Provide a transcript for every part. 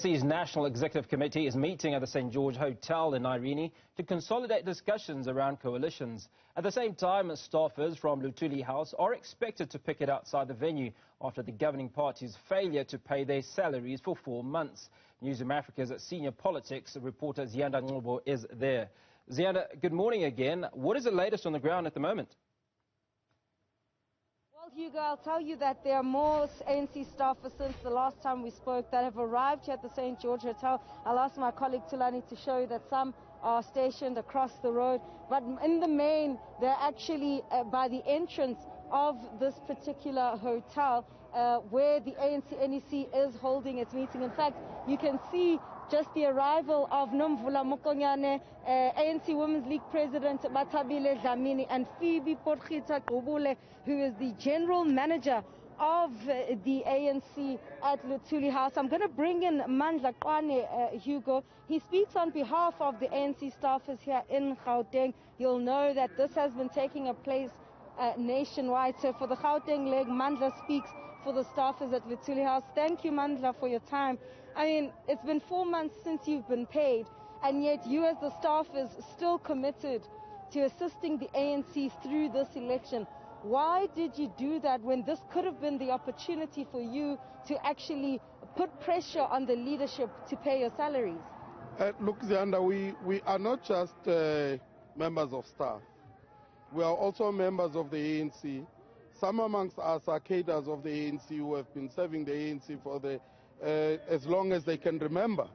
ANC's National Executive Committee is meeting at the St. George Hotel in Irene to consolidate discussions around coalitions. At the same time, staffers from Luthuli House are expected to picket outside the venue after the governing party's failure to pay their salaries for 4 months. Newzroom Afrika's senior politics reporter Ziyanda Ngobo is there. Ziyanda, good morning again. What is the latest on the ground at the moment? Well, Hugo, I'll tell you that there are more ANC staffers since the last time we spoke that have arrived here at the St. George Hotel. I'll ask my colleague Tulani to show you that some are stationed across the road. But in the main, they're actually by the entrance of this particular hotel where the ANC NEC is holding its meeting. In fact, you can see just the arrival of Nomvula Mokonyane, ANC Women's League President Batabile Dlamini, and Phoebe Potgieter Gobule, who is the General Manager of the ANC at Luthuli House. I'm going to bring in Mandla Kwane, Hugo. He speaks on behalf of the ANC staffers here in Gauteng. You'll know that this has been taking place nationwide. So for the Gauteng leg, Mandla speaks for the staffers at Luthuli House. Thank you, Mandla, for your time. I mean, it's been 4 months since you've been paid, and yet you as the staffers still committed to assisting the ANC through this election. Why did you do that when this could have been the opportunity for you to actually put pressure on the leadership to pay your salaries? Look, Ziyanda, we are not just members of staff. We are also members of the ANC. Some amongst us are cadres of the ANC who have been serving the ANC for as long as they can remember.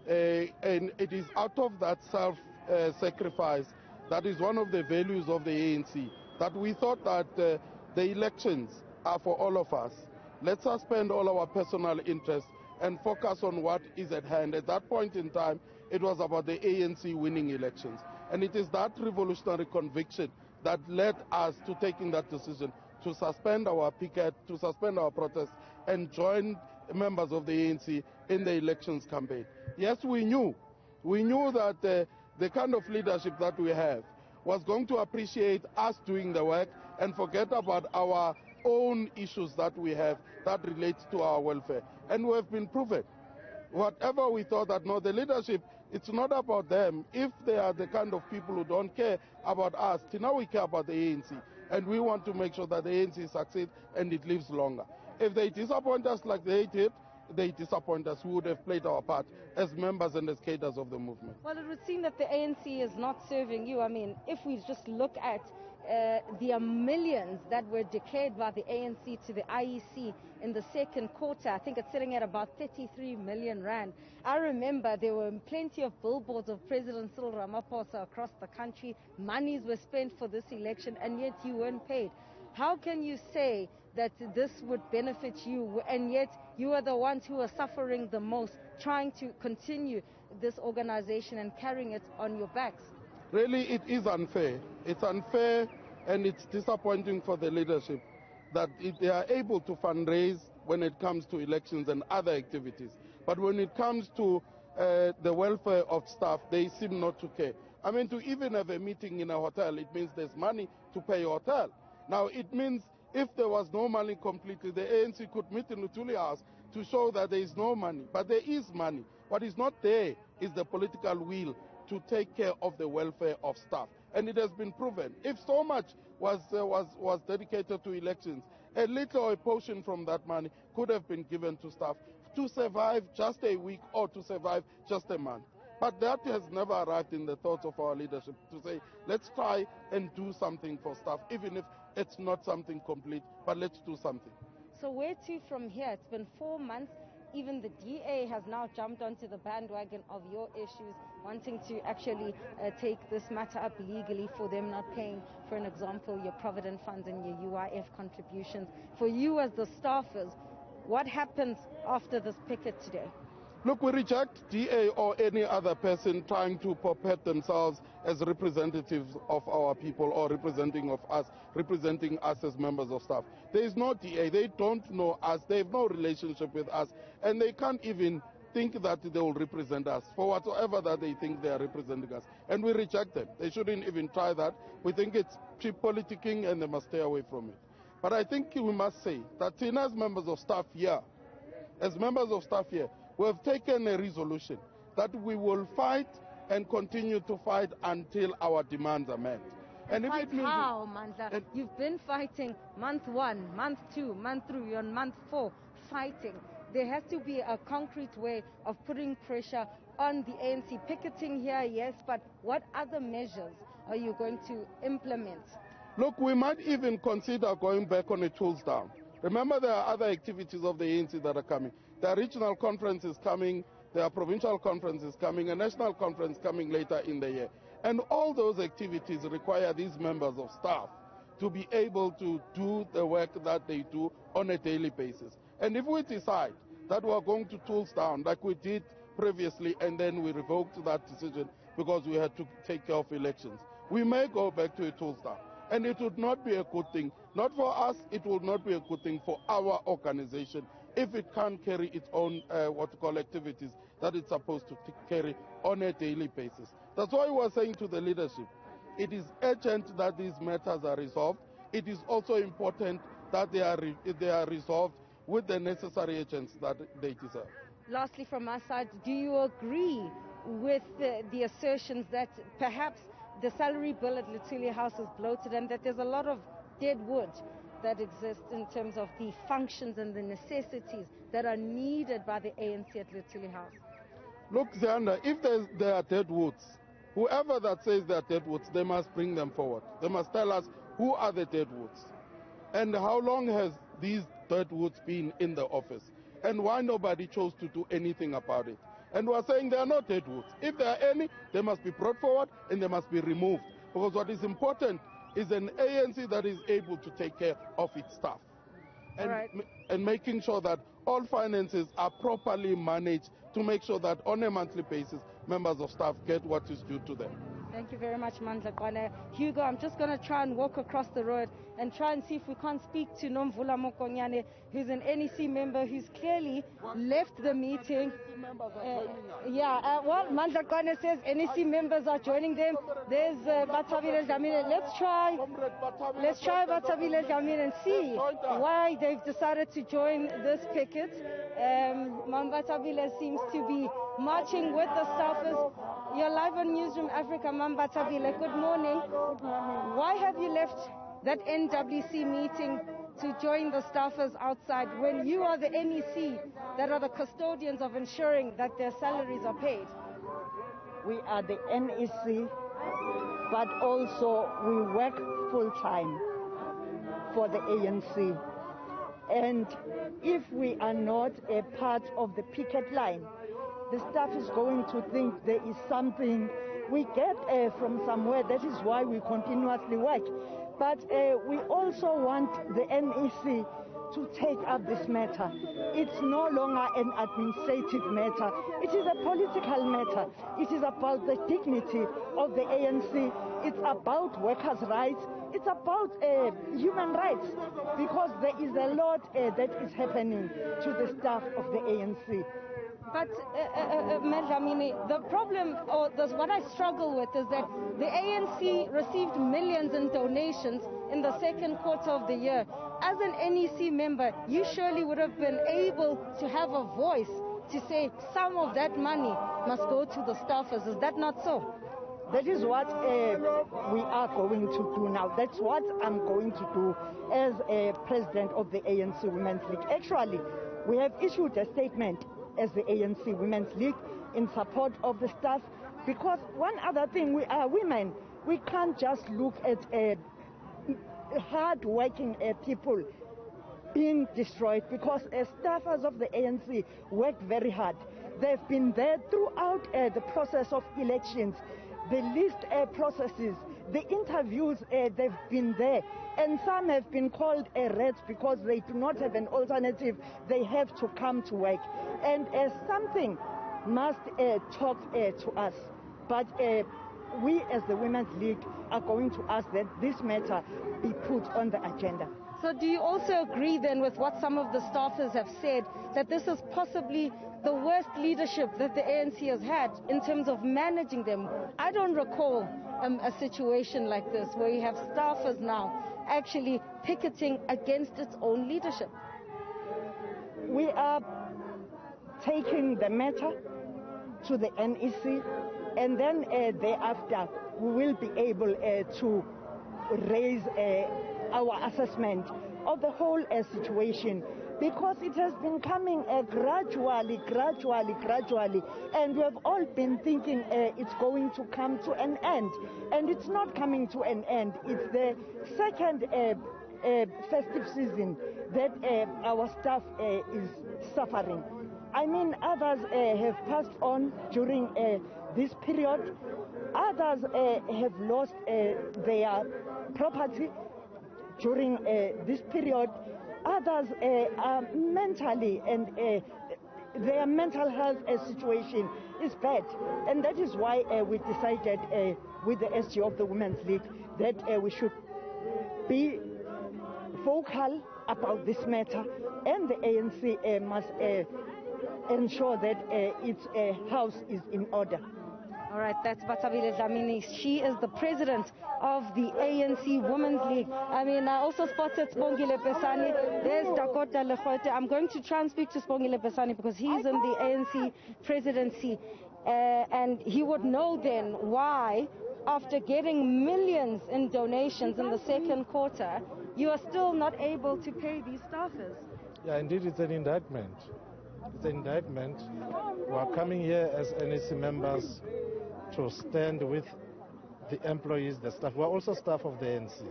And it is out of that self-sacrifice that is one of the values of the ANC, that we thought that the elections are for all of us. Let's suspend all our personal interests and focus on what is at hand. At that point in time, it was about the ANC winning elections. And it is that revolutionary conviction that led us to taking that decision to suspend our picket, to suspend our protest, and join members of the ANC in the elections campaign. Yes, we knew that the kind of leadership that we have was going to appreciate us doing the work and forget about our own issues that we have that relate to our welfare. And we have been proven. Whatever we thought that, no, the leadership, it's not about them. If they are the kind of people who don't care about us, now we care about the ANC. And we want to make sure that the ANC succeeds and it lives longer. If they disappoint us like they did, they disappoint us. We would have played our part as members and as cadres of the movement. Well, it would seem that the ANC is not serving you. I mean, if we just look at the millions that were declared by the ANC to the IEC in the second quarter, I think it's sitting at about 33 million rand. I remember there were plenty of billboards of President Cyril Ramaphosa across the country. Monies were spent for this election, and yet you weren't paid. How can you say that this would benefit you, and yet you are the ones who are suffering the most, trying to continue this organization and carrying it on your backs? Really, it is unfair. It's unfair, and it's disappointing for the leadership that they are able to fundraise when it comes to elections and other activities. But when it comes to the welfare of staff, they seem not to care. I mean, to even have a meeting in a hotel, it means there's money to pay a hotel. Now, it means if there was no money completely, the ANC could meet in Luthuli House to show that there is no money. But there is money. What is not there is the political will to take care of the welfare of staff. And it has been proven. If so much was dedicated to elections, a little or a portion from that money could have been given to staff to survive just a week or to survive just a month. But that has never arrived in the thoughts of our leadership to say, let's try and do something for staff, even if it's not something complete, but let's do something. So where to from here? It's been 4 months. Even the DA has now jumped onto the bandwagon of your issues, wanting to actually take this matter up legally for them not paying, for an example, your Provident Funds and your UIF contributions. For you as the staffers, what happens after this picket today? Look, we reject DA or any other person trying to purport themselves as representatives of our people or representing us as members of staff. There is no DA. They don't know us. They have no relationship with us. And they can't even think that they will represent us for whatsoever that they think they are representing us. And we reject them. They shouldn't even try that. We think it's cheap politicking and they must stay away from it. But I think we must say that as members of staff here, we have taken a resolution that we will fight and continue to fight until our demands are met. And if it means how, Mandla? You've been fighting month 1, month 2, month 3, you're on month 4, fighting. There has to be a concrete way of putting pressure on the ANC. Picketing here, yes, but what other measures are you going to implement? Look, we might even consider going back on a tools down. Remember, there are other activities of the ANC that are coming. There are regional conferences coming, there are provincial conferences coming, a national conference coming later in the year. And all those activities require these members of staff to be able to do the work that they do on a daily basis. And if we decide that we are going to tools down like we did previously and then we revoked that decision because we had to take care of elections, we may go back to a tools down. And it would not be a good thing. Not for us, it would not be a good thing for our organization if it can't carry its own activities that it's supposed to carry on a daily basis. That's why we were saying to the leadership, it is urgent that these matters are resolved. It is also important that they are resolved with the necessary agents that they deserve. Lastly, from my side, do you agree with the assertions that perhaps the salary bill at Luthuli House is bloated and that there's a lot of dead wood that exists in terms of the functions and the necessities that are needed by the ANC at Luthuli House? Look, Zianda, if there are dead woods, whoever that says there are dead woods, they must bring them forward. They must tell us who are the dead woods and how long has these dead woods been in the office and why nobody chose to do anything about it. And we are saying there are no dead woods. If there are any, they must be brought forward and they must be removed. Because what is important is an ANC that is able to take care of its staff. And making sure that all finances are properly managed to make sure that on a monthly basis, members of staff get what is due to them. Thank you very much, Mandla. Hugo, I'm just going to try and walk across the road and try and see if we can't speak to Nomvula Mokonyane, who's an NEC member who's clearly left the meeting. Well, Mandla says NEC members are joining them. There's Batabile Jamil. Let's try Batabile Jamil and see why they've decided to join this picket. Mambatabile seems to be marching with the staffers. You're live on Newzroom Afrika, Mambatabile. Good morning. Good morning. Why have you left that NWC meeting to join the staffers outside when you are the NEC that are the custodians of ensuring that their salaries are paid? We are the NEC, but also we work full-time for the ANC. And if we are not a part of the picket line, the staff is going to think there is something we get from somewhere. That is why we continuously work. But we also want the NEC to take up this matter. It's no longer an administrative matter. It is a political matter. It is about the dignity of the ANC. It's about workers' rights. It's about human rights, because there is a lot that is happening to the staff of the ANC. But, the problem, or what I struggle with, is that the ANC received millions in donations in the second quarter of the year. As an NEC member, you surely would have been able to have a voice to say some of that money must go to the staffers. Is that not so? That is what we are going to do now. That's what I'm going to do as a president of the ANC Women's League. Actually, we have issued a statement as the ANC Women's League in support of the staff, because one other thing, we are women. We can't just look at hard-working people being destroyed, because staffers of the ANC work very hard. They've been there throughout the process of elections, the list processes, the interviews, they've been there. And some have been called rats because they do not have an alternative. They have to come to work. And something must talk to us. But we as the Women's League are going to ask that this matter be put on the agenda. So do you also agree then with what some of the staffers have said, that this is possibly the worst leadership that the ANC has had in terms of managing them? I don't recall a situation like this where you have staffers now actually picketing against its own leadership. We are taking the matter to the NEC, and then thereafter we will be able to raise our assessment of the whole situation, because it has been coming gradually, and we have all been thinking it's going to come to an end, and it's not coming to an end. It's the second festive season that our staff is suffering. I mean, others have passed on during this period. Others have lost their property during this period. Others are mentally, and their mental health situation is bad. And that is why we decided with the SG of the Women's League that we should be vocal about this matter, and the ANC must ensure that its house is in order. All right, that's Batabile Dlamini. She is the president of the ANC Women's League. I mean, I also spotted Sibongile Besani. There's Dakota Lekhote. I'm going to try and speak to Sibongile Besani because he's in the ANC presidency. And he would know then why, after getting millions in donations in the second quarter, you are still not able to pay these staffers. Yeah, indeed, it's an indictment. It's an indictment. We are coming here as NEC members to stand with the employees, the staff. We're also staff of the ANC.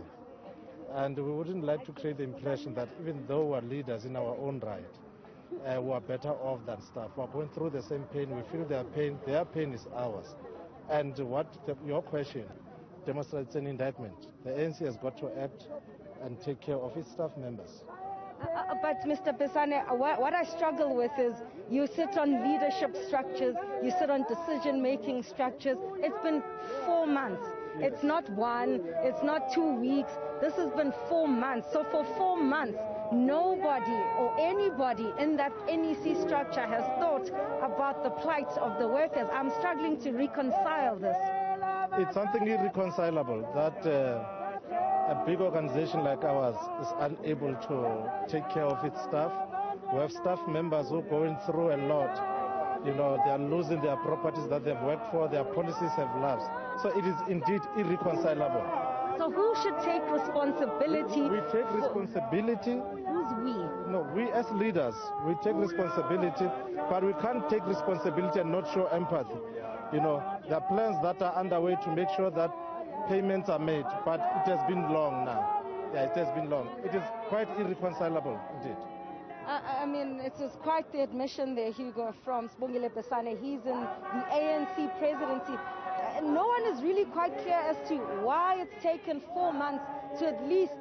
And we wouldn't like to create the impression that even though we're leaders in our own right, we're better off than staff. We're going through the same pain. We feel their pain is ours. And your question demonstrates an indictment. The ANC has got to act and take care of its staff members. But Mr. Besane, what I struggle with is you sit on leadership structures, you sit on decision-making structures. It's been 4 months. Yes. It's not 1, it's not 2 weeks. This has been 4 months. So for 4 months, nobody or anybody in that NEC structure has thought about the plight of the workers. I'm struggling to reconcile this. It's something irreconcilable that a big organization like ours is unable to take care of its staff. We have staff members who are going through a lot. You know, they are losing their properties that they've worked for, their policies have lapsed. So it is indeed irreconcilable. So who should take responsibility? We take responsibility. Who's we? No, we as leaders, we take responsibility, but we can't take responsibility and not show empathy. You know, there are plans that are underway to make sure that payments are made, but it has been long now. Yeah, it has been long. It is quite irreconcilable, indeed. I mean, it is quite the admission there, Hugo, from Sibongile Besane. He's in the ANC presidency. No one is really quite clear as to why it's taken 4 months to at least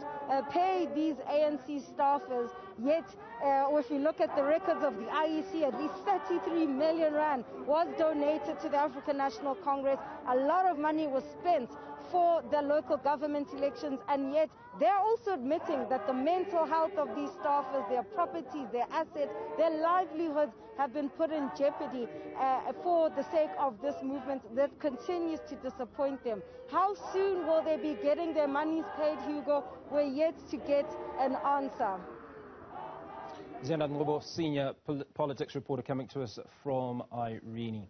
pay these ANC staffers. Yet, if you look at the records of the IEC, at least 33 million rand was donated to the African National Congress. A lot of money was spent for the local government elections, and yet they're also admitting that the mental health of these staffers, their properties, their assets, their livelihoods have been put in jeopardy for the sake of this movement that continues to disappoint them. How soon will they be getting their monies paid, Hugo? We're yet to get an answer. Zenad Ngobo, senior politics reporter, coming to us from Irene.